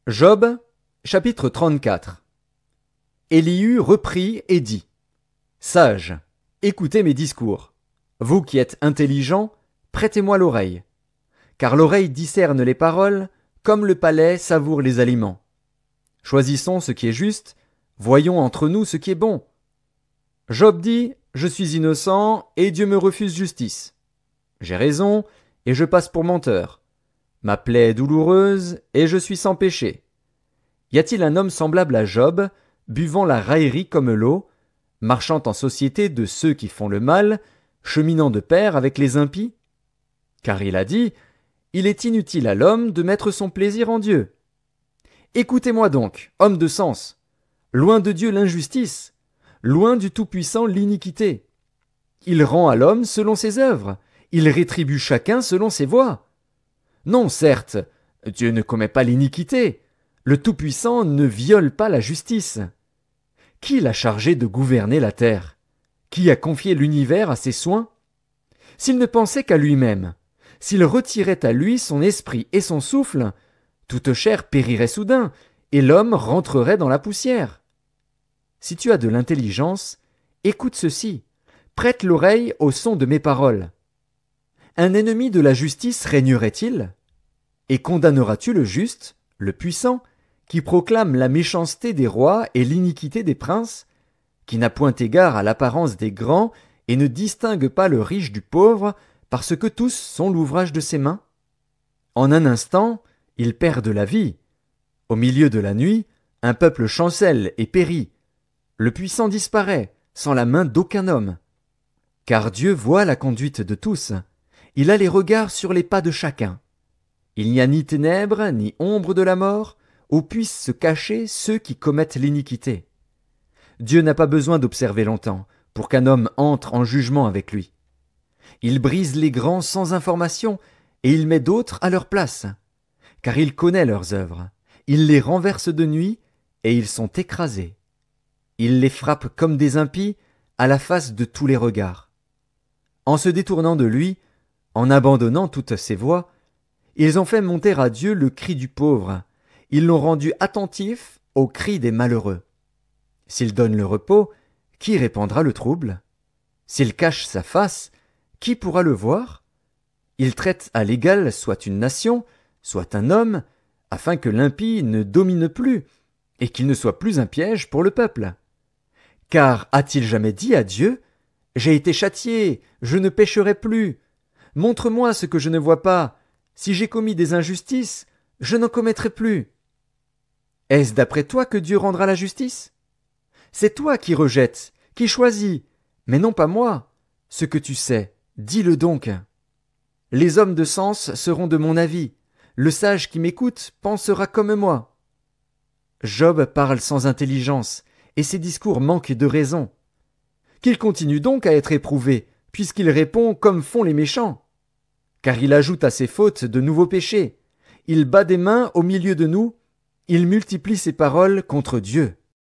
Job, chapitre 34. Élihu reprit et dit: Sages, écoutez mes discours. Vous qui êtes intelligents, prêtez-moi l'oreille. Car l'oreille discerne les paroles, comme le palais savoure les aliments. Choisissons ce qui est juste, voyons entre nous ce qui est bon. Job dit: Je suis innocent, et Dieu me refuse justice. J'ai raison, et je passe pour menteur. Ma plaie est douloureuse, et je suis sans péché. Y a-t-il un homme semblable à Job, buvant la raillerie comme l'eau, marchant en société de ceux qui font le mal, cheminant de pair avec les impies? Car il a dit: Il est inutile à l'homme de mettre son plaisir en Dieu. Écoutez-moi donc, homme de sens. Loin de Dieu l'injustice, loin du Tout-Puissant l'iniquité. Il rend à l'homme selon ses œuvres, il rétribue chacun selon ses voies. Non, certes, Dieu ne commet pas l'iniquité, le Tout-Puissant ne viole pas la justice. Qui l'a chargé de gouverner la terre? Qui a confié l'univers à ses soins? S'il ne pensait qu'à lui-même, s'il retirait à lui son esprit et son souffle, toute chair périrait soudain, et l'homme rentrerait dans la poussière. Si tu as de l'intelligence, écoute ceci, prête l'oreille au son de mes paroles. Un ennemi de la justice régnerait-il? Et condamneras-tu le juste, le puissant, qui proclame la méchanceté des rois et l'iniquité des princes, qui n'a point égard à l'apparence des grands et ne distingue pas le riche du pauvre, parce que tous sont l'ouvrage de ses mains? En un instant, ils perdent la vie. Au milieu de la nuit, un peuple chancelle et périt. Le puissant disparaît, sans la main d'aucun homme. Car Dieu voit la conduite de tous. Il a les regards sur les pas de chacun. Il n'y a ni ténèbres, ni ombre de la mort, où puissent se cacher ceux qui commettent l'iniquité. Dieu n'a pas besoin d'observer longtemps, pour qu'un homme entre en jugement avec lui. Il brise les grands sans information, et il met d'autres à leur place. Car il connaît leurs œuvres. Il les renverse de nuit, et ils sont écrasés. Il les frappe comme des impies, à la face de tous les regards. En se détournant de lui, en abandonnant toutes ses voies, ils ont fait monter à Dieu le cri du pauvre. Ils l'ont rendu attentif au cri des malheureux. S'il donne le repos, qui répandra le trouble? S'il cache sa face, qui pourra le voir? Il traite à l'égal soit une nation, soit un homme, afin que l'impie ne domine plus, et qu'il ne soit plus un piège pour le peuple. Car a-t-il jamais dit à Dieu: J'ai été châtié, je ne pécherai plus. Montre-moi ce que je ne vois pas. Si j'ai commis des injustices, je n'en commettrai plus. Est-ce d'après toi que Dieu rendra la justice? C'est toi qui rejettes, qui choisis, mais non pas moi. Ce que tu sais, dis-le donc. Les hommes de sens seront de mon avis. Le sage qui m'écoute pensera comme moi. Job parle sans intelligence, et ses discours manquent de raison. Qu'il continue donc à être éprouvé, puisqu'il répond comme font les méchants. Car il ajoute à ses fautes de nouveaux péchés. Il bat des mains au milieu de nous, il multiplie ses paroles contre Dieu.